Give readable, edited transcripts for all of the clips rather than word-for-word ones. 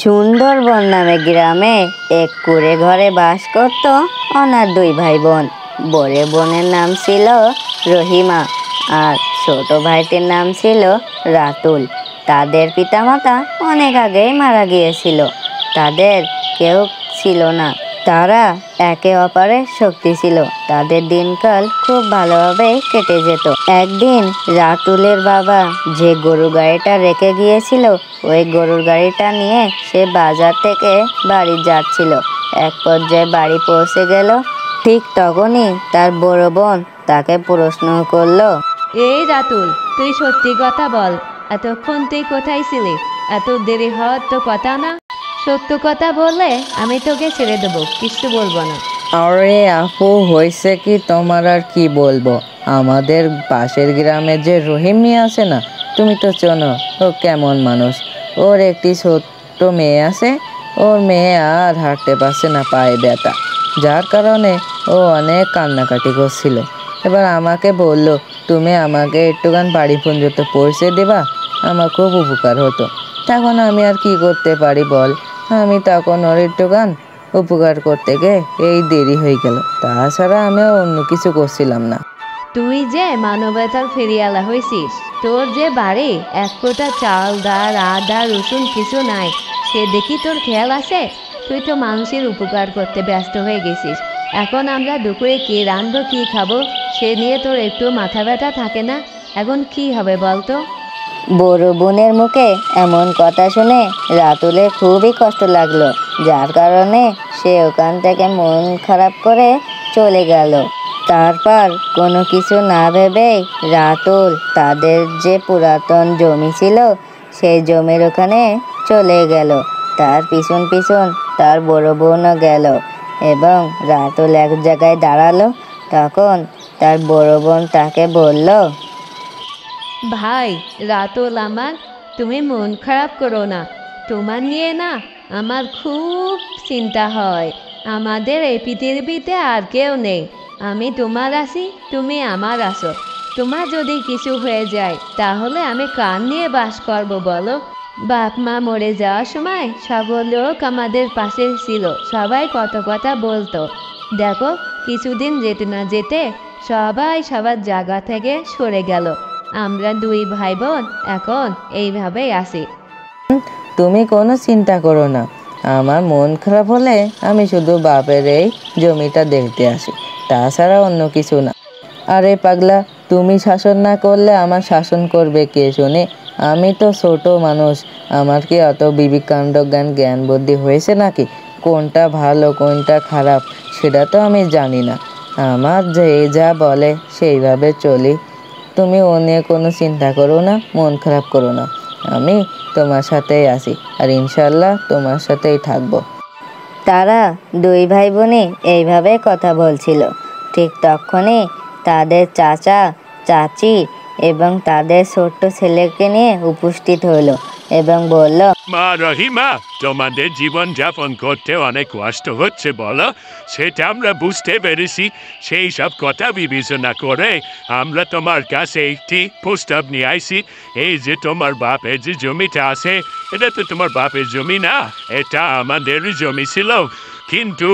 সুন্দরবন নামে গ্রামে এক কুঁড়ে ঘরে বাস করত অনাথ দুই ভাই বোন। বড় বোনের নাম ছিল রহিমা আর ছোট ভাইটির নাম ছিল রাতুল। তাদের পিতামাতা অনেক আগেই মারা গিয়েছিল। তাদের কেউ ছিল না। তারা একে অপরের শক্তি ছিল। তাদের দিনকাল খুব ভালোভাবে কেটে যেত। একদিন রাতুলের বাবা যে গরু গাড়িটা রেখে গিয়েছিল, ওই গরুর গাড়িটা নিয়ে সে বাজার থেকে বাড়ি যাচ্ছিল। এক পর্যায়ে বাড়ি পৌঁছে গেল। ঠিক তখনই তার বড় বোন তাকে প্রশ্ন করলো, এই রাতুল, তুই সত্যি কথা বল, এতক্ষণ তুই কোথায় ছিলি? এত দেরি হওয়ার তো কথা না। সত্য কথা বললে আমি তোকে ছেড়ে দেবো, কিছু বলবো না। আরে আপু, হয়েছে কি তোমার, আর কি বলবো। আমাদের পাশের গ্রামে যে রহিম মিয়া আছে না, তুমি তো চেনো ও কেমন মানুষ। ওর একটি ছোট্ট মেয়ে আছে। ওর মেয়ে আর হাঁটতে পারছে না, পায়ে ব্যথা, যার কারণে ও অনেক কান্নাকাটি করছিল। এবার আমাকে বলল, তুমি আমাকে একটুখান বাড়ি পর্যন্ত পৌঁছে দেবা, আমার খুব উপকার হতো। তখন আমি আর কি করতে পারি বল। আমি তখন ওর একটুখান উপকার করতে গিয়ে এই দেরি হয়ে গেল। তাছাড়া আমি অন্য কিছু করছিলাম না। তুই যে মানবতার ফেরিয়ালা হয়েছিস। তোর যে বাড়ি এক ফোঁটা চাল, ডাল, আদা, রসুন কিছু নাই, সে দেখি তোর খেয়াল আছে। তুই তো মানুষের উপকার করতে ব্যস্ত হয়ে গেছিস। এখন আমরা দুপুরে কি রাঁধবো, কি খাবো, সে নিয়ে তোর একটু মাথা ব্যথা থাকে না। এখন কি হবে বলতো? বড় বোনের মুখে এমন কথা শুনে রাতুলের খুবই কষ্ট লাগলো, যার কারণে সে ওখান থেকে মন খারাপ করে চলে গেল। তারপর কোনো কিছু না ভেবেই রাতুল তাদের যে পুরাতন জমি ছিল, সেই জমির ওখানে চলে গেল। তার পিছন পিছন তার বড় বোনও গেল এবং রাতুল এক জায়গায় দাঁড়ালো। তখন তার বড় বোন তাকে বলল, ভাই রাতুল আমার, তুমি মন খারাপ করো না। তোমার নিয়ে না আমার খুব চিন্তা হয়। আমাদের এই পৃথিবীতে আর কেউ নেই। আমি তোমার আছি, তুমি আমার আছো। তোমার যদি কিছু হয়ে যায় তাহলে আমি কার নিয়ে বাস করব বলো? বাপ মা মরে যাওয়ার সময় সকল লোক আমাদের পাশে ছিল, সবাই কত কথা বলতো। দেখো, কিছুদিন যেতে না যেতে সবাই সবার জায়গা থেকে সরে গেল। আমরা দুই ভাই বোন এখন এইভাবেই আছি। তুমি কোনো চিন্তা করো না। আমার মন খারাপ হলে আমি শুধু বাপের এই জমিটা দেখতে আসি, তাছাড়া অন্য কিছু না। আরে পাগলা, তুমি শাসন না করলে আমার শাসন করবে কে শুনে? আমি তো ছোট মানুষ, আমার কি অত বিবেকানন্দ জ্ঞান বুদ্ধি হয়েছে নাকি? কোনটা ভালো কোনটা খারাপ সেটা তো আমি জানি না। আমার যে যা বলে সেইভাবে চলি। তুমি ও নিয়ে কোনো চিন্তা করো না, মন খারাপ করো না। আমি তোমার সাথেই আছি আর ইনশাল্লাহ তোমার সাথেই থাকবো। তারা দুই ভাই বোনই এইভাবে কথা বলছিল। ঠিক তখনই তাদের চাচা চাচি এবং তাদের ছোট্ট ছেলেকে নিয়ে উপস্থিত হলো এবং বলল, মা রহিমা, তোমাদের জীবন যাপন করতে অনেক কষ্ট হচ্ছে বলো, সেটা আমরা বুঝতে পেরেছি। সেই সব কথা বিবেচনা করে আমরা তোমার কাছে একটি প্রস্তাব নিয়ে আইছি। এই যে তোমার বাপের যে জমিটা আছে, এটা তো তোমার বাপের জমি না, এটা আমাদের জমি ছিল। কিন্তু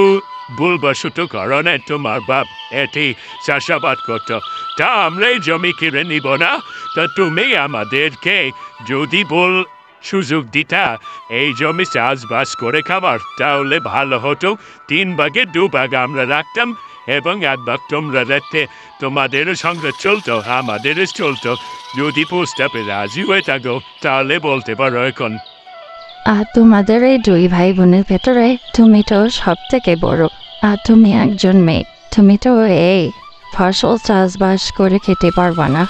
ভুলবশত কারণে তোমার বাপ এটি চাষাবাদ করতো। তা আমরা এই জমি কিনে নিব না। তা তুমি আমাদেরকে যদি সুযোগ দিতা এই জমি চাষবাস করে খাবার, তাহলে ভালো হতো। 3 ভাগে 2 ভাগ আমরা রাখতাম এবং 1 ভাগ তোমরা রাখতে। তোমাদেরও সঙ্গে চলতো, আমাদেরও চলতো। যদি প্রস্তাবে রাজি হয়ে থাকো তাহলে বলতে পারো এখন। আর তোমাদের এই দুই ভাই বোনের ভেতরে তুমি তো সব থেকে বড়, আর তুমি একজন মেয়ে। তুমি তো এই ফসল চাষবাস করে খেতে পারবা না।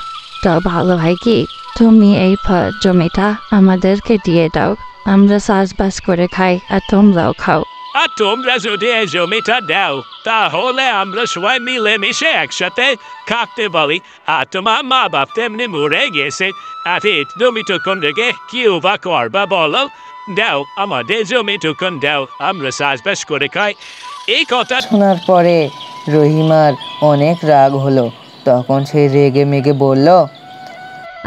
তো ভালো হয় কি, তুমি এই জমিটা আমাদেরকে দিয়ে দাও, আমরা চাষবাস করে খাই আর তোমরাও খাও। আর তোমরা যদি এই জমিটা দাও তাহলে আমরা সবাই মিলেমিশে একসাথে থাকতে পারি। আর তোমার মা বাপ তেমনি মরে গেছে, আর তুমি তখন থেকে কি বা করবা বলো? দাও, আমাদের জমি তখন দাও, আমরা চাষবাস করে খাই। এই কথা শোনার পরে রহিমার অনেক রাগ হলো। তখন সে রেগে মেগে বলল,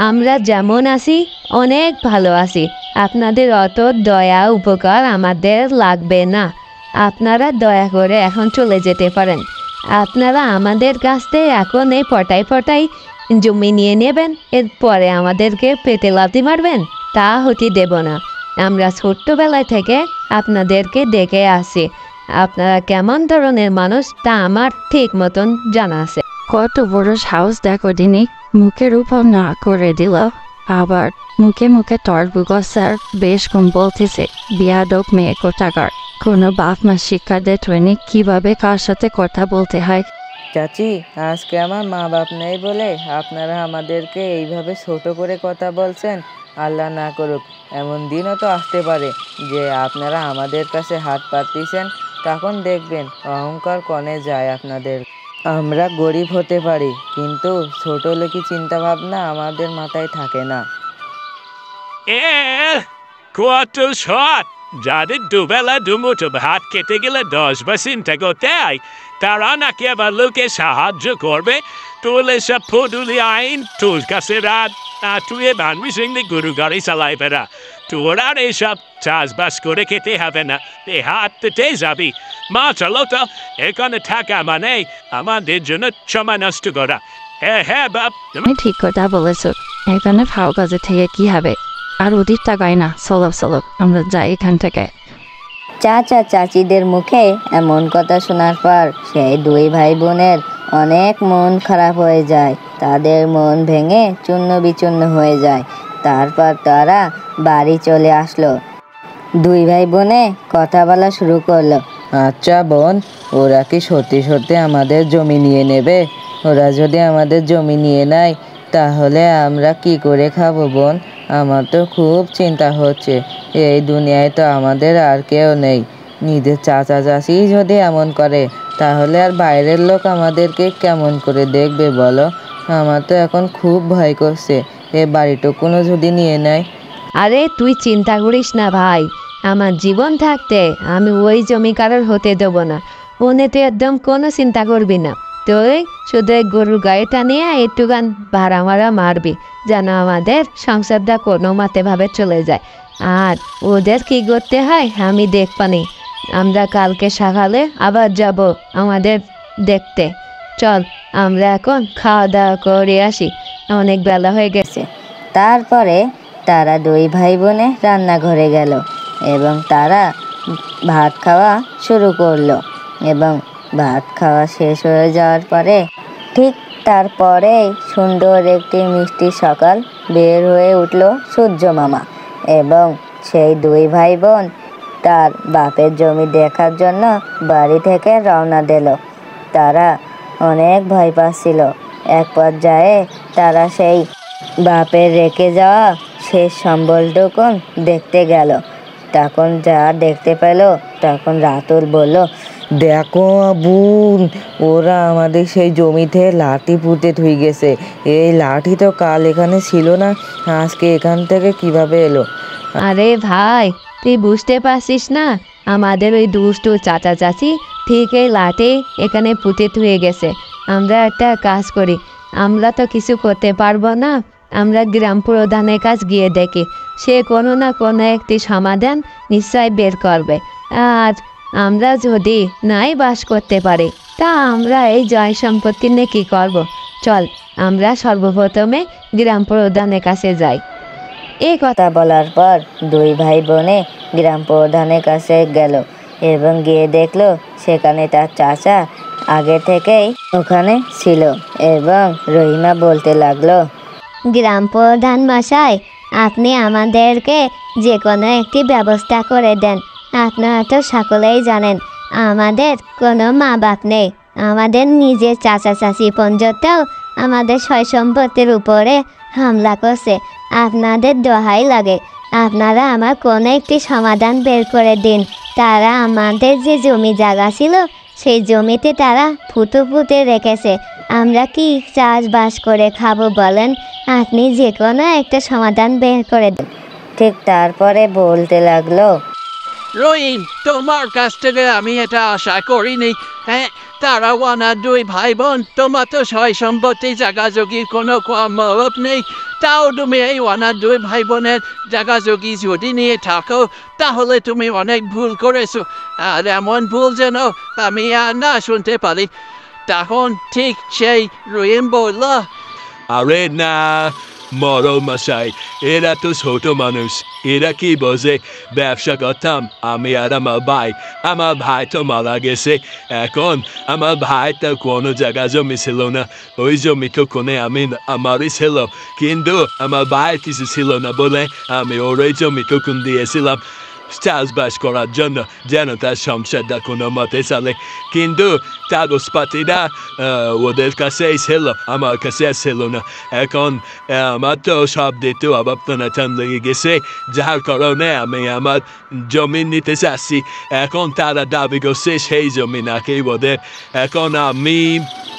আমরা যেমন আছি অনেক ভালো আছি। আপনাদের অত দয়া উপকার আমাদের লাগবে না। আপনারা দয়া করে এখন চলে যেতে পারেন। আপনারা আমাদের কাছ থেকে এখন এই পটাই জমি নিয়ে নেবেন, এরপরে আমাদেরকে পেটে লাথি মারবেন, তা হতে দেব না। আমরা ছোট্টবেলায় থেকে আপনাদেরকে দেখে আসি, আপনারা কেমন ধরনের মানুষ তা আমার ঠিক মতন জানা আছে। কত বড় সাহস দেখো দিনি, মুখের উপর না করে দিল, আবার মুখে মুখে স্যার বেশ কম বলতেছে। বিয়াদব মেয়ে কোথাকার, কোনো বাপ মা শিক্ষা দেয়নি কিভাবে কার সাথে কথা বলতে হয়। চাচি, আজকে আমার মা বাপ নেই বলে আপনারা আমাদেরকে এইভাবে ছোট করে কথা বলছেন। আল্লাহ না করুক এমন দিনও তো আসতে পারে যে আপনারা আমাদের কাছে হাত পাতিছেন, তখন দেখবেন অহংকার কনে যায় আপনাদের। আমরা গরিব হতে পারি, কিন্তু ছোট লোকি চিন্তা ভাবনা আমাদের মাথায় থাকে না। কত সৎ! যাদের দুবেলা দুমুঠো ভাত খেতে গেলে 10 বার চিন্তা করতে হয়, তারা নাকি আবার লোকে সাহায্য করবে। তুলে সব ফদুলি আইন তোর কাছে রাত, তুই বানবি সিংলি গরু গাড়ি চালাই বেড়া। তোর আর এইসব চাষবাস করে খেতে হবে না, এ হাত পেতে যাবি। মা চলো তো, এখানে থাকা মানে আমাদের জন্য সময় নষ্ট করা। হ্যাঁ বাপ, তুমি ঠিক কথা বলেছ, এখানে ফাও কাজে থেকে কি হবে, আর ওদিক তাকাই না, চলো আমরা যাই এখান থেকে। চাচা চাচিদের মুখে এমন কথা শোনার পর সেই দুই ভাই বোনের অনেক মন খারাপ হয়ে যায়, তাদের মন ভেঙে চূর্ণ বিচূর্ণ হয়ে যায়। তারপর তারা বাড়ি চলে আসলো। দুই ভাই বোনে কথা বলা শুরু করলো। আচ্ছা বোন, ওরা কি সত্যি সত্যি আমাদের জমি নিয়ে নেবে? ওরা যদি আমাদের জমি নিয়ে নেয় তাহলে আমরা কি করে খাবো বোন? আমার তো খুব চিন্তা হচ্ছে। এই দুনিয়ায় তো আমাদের আর কেউ নেই। নিজের চাচা চাচি যদি এমন করে তাহলে আর বাইরের লোক আমাদেরকে কেমন করে দেখবে বলো? আমার তো এখন খুব ভয় করছে, এ বাড়িটুকুনও যদি নিয়ে নেয়। আরে তুই চিন্তা করিস না ভাই, আমার জীবন থাকতে আমি ওই জমি কারোর হতে দেবো না। ওনে তুই একদম কোনো চিন্তা করবি না, তুই শুধু গরুর গাড়িটা নিয়ে একটুখান ভাড়া মারবি, যেন আমাদের সংসারটা কোনো মতেভাবে চলে যায়। আর ওদের কি করতে হয় আমি দেখবানি। আমরা কালকে সকালে আবার যাব আমাদের দেখতে। চল আমরা এখন খাওয়া দাওয়া করে আসি, অনেক বেলা হয়ে গেছে। তারপরে তারা দুই ভাই বোনে রান্নাঘরে গেল এবং তারা ভাত খাওয়া শুরু করলো। এবং ভাত খাওয়া শেষ হয়ে যাওয়ার পরে ঠিক তারপরেই সুন্দর একটি মিষ্টি সকাল বের হয়ে উঠল সূর্য মামা, এবং সেই দুই ভাই বোন তার বাপের জমি দেখার জন্য বাড়ি থেকে রওনা দিল। তারা অনেক ভয় পাচ্ছিল। এক পর্যায়ে তারা সেই বাপের রেখে যাওয়া শেষ সম্বলটুকুন দেখতে গেল। তখন যা দেখতে পেল, তখন রাতুল বলল, দেখো বোন, ওরা আমাদের সেই জমিতে লাঠি পুঁতে থুই গেছে। এই লাঠি তো কাল এখানে ছিল না, আজকে এখান থেকে কিভাবে এলো? আরে ভাই, তুই বুঝতে পারছিস না, আমাদের ওই দুষ্টু চাচা চাচি ঠিক এই লাঠি এখানে পুঁতে থুয়ে গেছে। আমরা একটা কাজ করি, আমরা তো কিছু করতে পারবো না, আমরা গ্রাম প্রধানের কাছ গিয়ে দেখি, সে কোনো না কোনো একটি সমাধান নিশ্চয় বের করবে। আর আমরা যদি নাই বাস করতে পারি, তা আমরা এই জয় সম্পত্তি নিয়ে কী করব? চল আমরা সর্বপ্রথমে গ্রাম প্রধানের কাছে যাই। এই কথা বলার পর দুই ভাই বোনে গ্রাম প্রধানের কাছে গেল এবং গিয়ে দেখলো সেখানে তার চাচা আগে থেকেই ওখানে ছিল। এবং রহিমা বলতে লাগলো, গ্রাম প্রধান মশাই, আপনি আমাদেরকে যে কোনো একটি ব্যবস্থা করে দেন। আপনারা তো সকলেই জানেন আমাদের কোনো মা বাপ নেই, আমাদের নিজের চাচা চাচি পর্যন্তও আমাদের সয় সম্পত্তির উপরে হামলা করছে। আপনাদের দোহাই লাগে, আপনারা আমার কোনো একটি সমাধান বের করে দিন। তারা আমাদের যে জমি জায়গা ছিল সেই জমিতে তারা ফুটো পুঁতে রেখেছে, আমরা কি চাষবাস করে খাবো বলেন? আপনি যে কোনো একটা সমাধান বের করে দেন। ঠিক তারপরে বলতে লাগলো, রহিম, তোমার কাছ থেকে আমি এটা আশা করিনি। হ্যাঁ, তারা ওনার দুই ভাই বোন, তোমার তো সয় সম্পত্তি জায়গা জমির কোনো কম অভাব নেই, তাও তুমি এই অনাথ দুই ভাই বোনের জায়গাজগি যদি নিয়ে থাকো তাহলে তুমি অনেক ভুল করেছো। আর এমন ভুল যেন আমি আর না শুনতে পারি। তখন ঠিক সেই রহিম বলল, আরে না মরল মশাই, এরা তো ছোট মানুষ, এরা কি বোঝে? ব্যবসা করতাম আমি আর আমার ভাই তো মারা গেছে। এখন আমার ভাই তো কোনো জায়গা জমি ছিল না, ওই জমি তো কোনে আমারই ছিল, কিন্তু আমার ভাই কিছু ছিল না বলে আমি ওর ওই জমি টুকুন দিয়েছিলাম চাষবাস করার জন্য, যেন তার সংসারটা কোনো মতে চলে। কিন্তু কাগজপাতিরা ওদের কাছেই ছিল, আমার কাছে ছিল না। এখন আমার তো সব দিতে অভাবনাটান লেগে গেছে, যার কারণে আমি আমার জমি নিতে চাচ্ছি। এখন তারা দাবি করছে সেই জমি নাকি ওদের। এখন আমি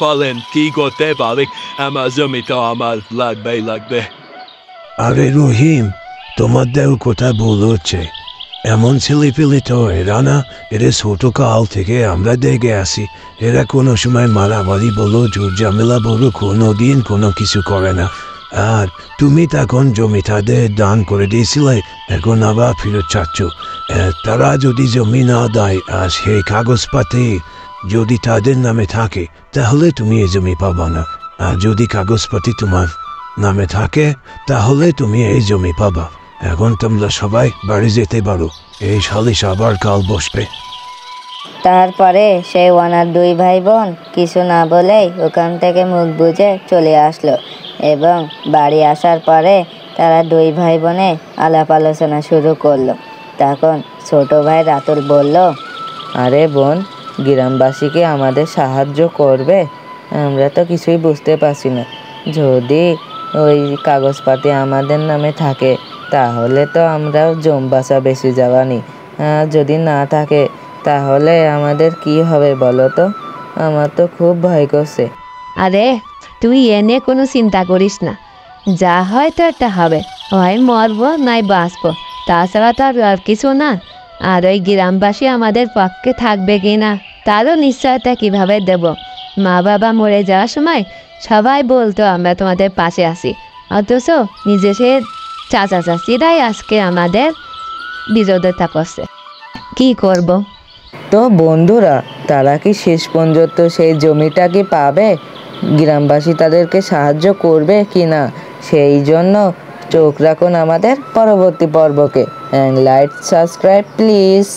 বলেন কি করতে পারি? আমার জমি তো আমার লাগবে। আরে রহিম, তোমাদের কথা ভুল হচ্ছে। এমন ছেলেপেলে তো এরা না, এরা ছোট কাল থেকে আমরা দেখে আসি। এরা কোনো সময় মারামারি বলো, জোর ঝামেলা বলো, কোনো দিন কোনো কিছু করে না। আর তুমি তখন জমি তাদের দান করে দিয়েছিলে, এখন আবার ফেরত চাচ্ছ। তারা যদি জমি না দেয় আর সেই কাগজপাতি যদি তাদের নামে থাকে, তাহলে তুমি এই জমি পাবা না। আর যদি কাগজপাতি তোমার নামে থাকে, তাহলে তুমি এই জমি পাবা। এখন তোমরা সবাই বাড়ি যেতে পারো, এই সালিশ আবার কাল বসবে। তারপরে সেই ওনার দুই ভাই বোন কিছু না বলেই ওখান থেকে মুখ বুজে চলে আসলো, এবং বাড়ি আসার পরে তারা দুই ভাই বোনে আলাপ আলোচনা শুরু করলো। তখন ছোট ভাই রাতুল বলল, আরে বোন, গ্রামবাসীকে আমাদের সাহায্য করবে? আমরা তো কিছুই বুঝতে পারছি না। যদি ওই কাগজপাতি আমাদের নামে থাকে তাহলে তো আমরাও জমবাসা বেশি যাওয়ানি, যদি না থাকে তাহলে আমাদের কি হবে বলো তো? আমার তো খুব ভয় করছে। আরে তুই এনে কোনো চিন্তা করিস না, যা হয় তো একটা হবে, হয় মরবো নাই বাঁচবো, তাছাড়া তো আর কিছু না। আর ওই গ্রামবাসী আমাদের পক্ষে থাকবে কি না তারও নিশ্চয়তা কীভাবে দেব? মা বাবা মরে যাওয়ার সময় সবাই বলতো আমরা তোমাদের পাশে আছি, অথচ নিজেদের চাচা চাচিরাই আজকে আমাদের বিরোধিতা করছে। কি করব? তো বন্ধুরা, তারা কি শেষ পর্যন্ত সেই জমিটা কি পাবে? গ্রামবাসী তাদেরকে সাহায্য করবে কি না? সেই জন্য চোখ রাখুন আমাদের পরবর্তী পর্বকে। And like subscribe please.